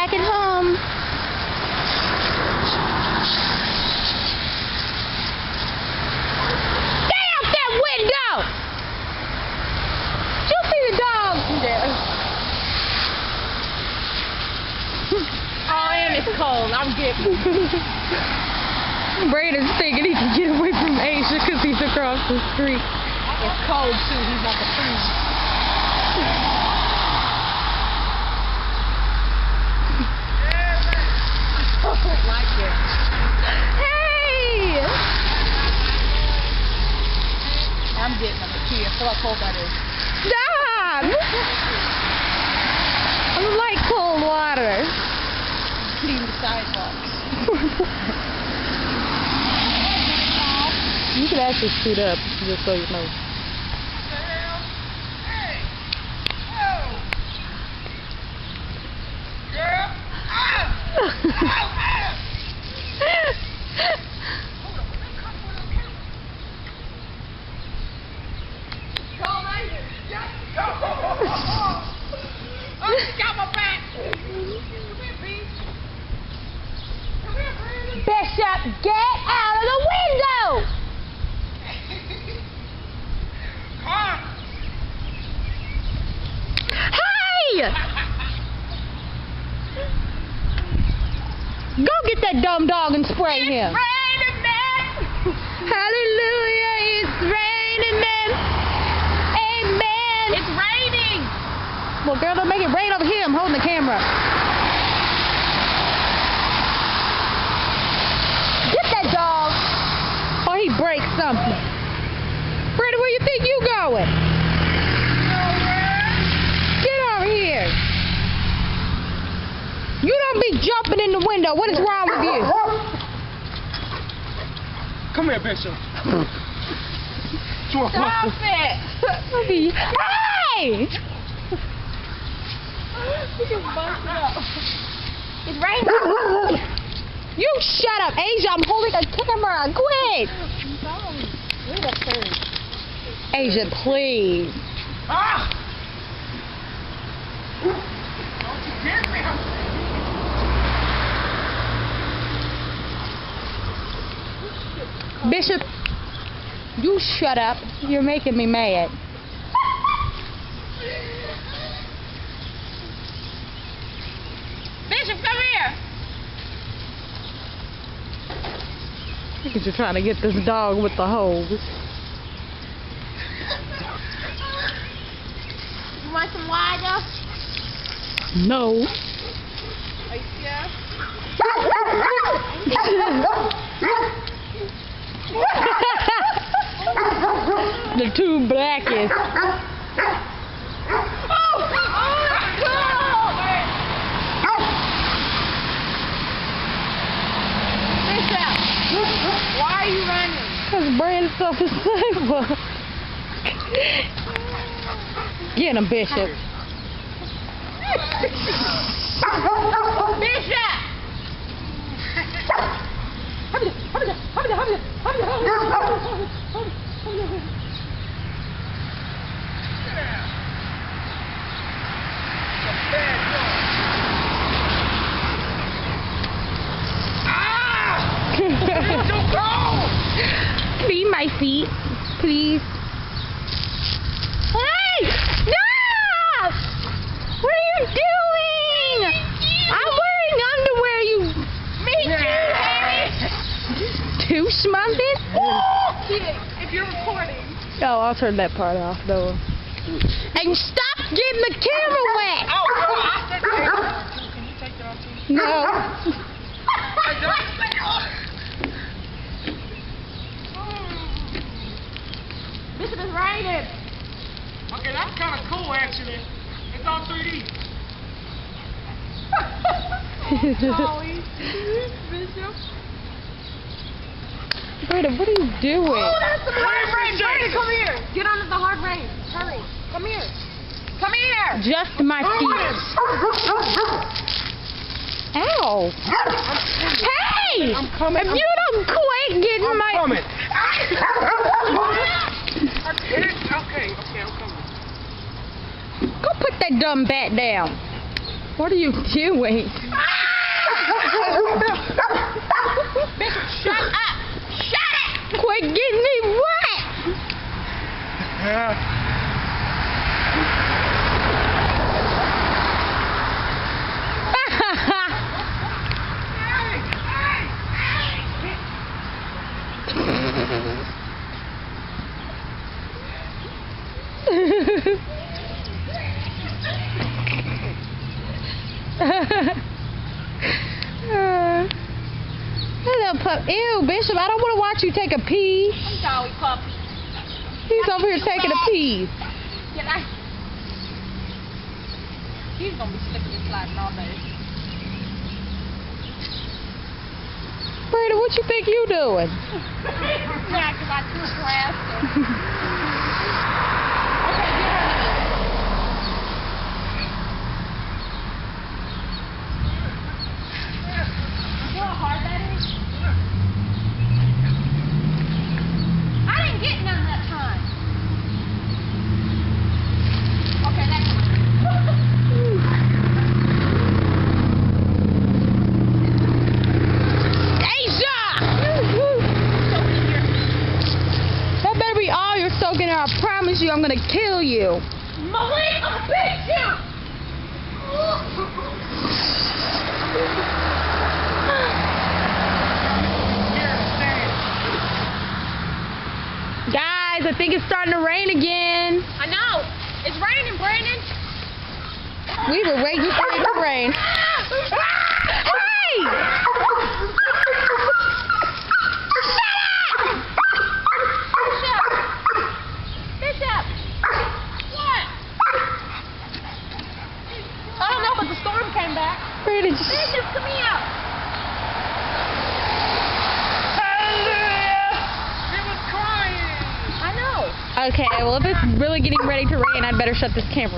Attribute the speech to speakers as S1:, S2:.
S1: back at home. Stay out that window! Did you see the dog?
S2: Yeah. Oh, and it's cold. I'm getting.
S1: Brandon's thinking he can get away from Asia because he's across the street.
S2: It's cold too. He's about to freeze. Like it.
S1: Hey!
S2: I'm getting them a key. I feel how cold that is.
S1: Stop! I don't like cold water.
S2: Clean the sidewalks.
S1: You can actually shoot up, just so you know. Bishop, get out of the window! Hey! Go get that dumb dog and spray him.
S2: Raining men!
S1: Hallelujah, it's raining, man. Amen.
S2: It's raining!
S1: Well, girl, don't make it rain over here. I'm holding the camera. Get that dog. Or he breaks something. Brandon, where you think you going? Get over here. You don't be jumping in the window. What is wrong with you?
S3: Come here, Bishop.
S2: Stop it!
S1: Hey!
S2: You can bust it up.
S1: It's raining. You shut up, Asia. I'm holding a camera. Quit.
S2: Wait up first.
S1: Asia, please.
S3: Ah! Don't you dare me.
S1: Bishop, you shut up. You're making me mad.
S2: Bishop, come here!
S1: Look at you trying to get this dog with the hose.
S2: You want some water?
S1: No.
S2: Are you scared?
S1: The two blackest.
S2: Why are you running?
S1: Because Brandon's so disabled. Get him, Bishop.
S2: Bishop!
S1: Clean my feet, please. Hey! Stop! What are you doing? I'm wearing underwear, you...
S2: Me too,
S1: Two something?
S2: if you're recording.
S1: Oh, I'll turn that part off, though. And stop getting the camera wet!
S3: Oh, no, I said that. Can you take that off, too?
S1: No.
S2: Bishop is raining.
S3: Okay, that's kind of cool, actually. It's on 3D.
S2: Bishop.
S1: Brandon, what are you doing?
S2: Oh, that's some hard rain. Brandon, come here. Get under the hard rain. Hurry. Come here. Come here.
S1: Just my feet. Ow. Hey!
S3: I'm coming.
S1: If you don't quit getting
S3: I'm
S1: my...
S3: coming. Okay, I'm coming.
S1: Go put that dumb bat down. What are you doing?
S2: Bishop, shut up! Shut it!
S1: Quit getting me wet! Hello, pup. Ew, Bishop, I don't want to watch you take a pee.
S2: I'm sorry, puppy.
S1: He's over here taking a pee.
S2: Can I? He's gonna be slipping and sliding all day.
S1: Brandon, what you think you doing?
S2: Yeah, 'cause I too fast. Okay, get her. You know how hard that is? I didn't get none that time. Okay, that's fine.
S1: Asia! That better be all you're soaking in. I promise you I'm gonna kill you.
S2: Malik, I'll beat you!
S1: Guys, I think it's starting to rain again.
S2: I know. It's raining, Brandon.
S1: We were waiting for it to rain. Hey!
S2: Bishop! What? I don't know, but the storm came back.
S1: Brandon,
S2: Bishop, come here.
S3: Hallelujah! He was crying.
S2: I know.
S1: Okay, well if it's really getting ready to rain, I'd better shut this camera off.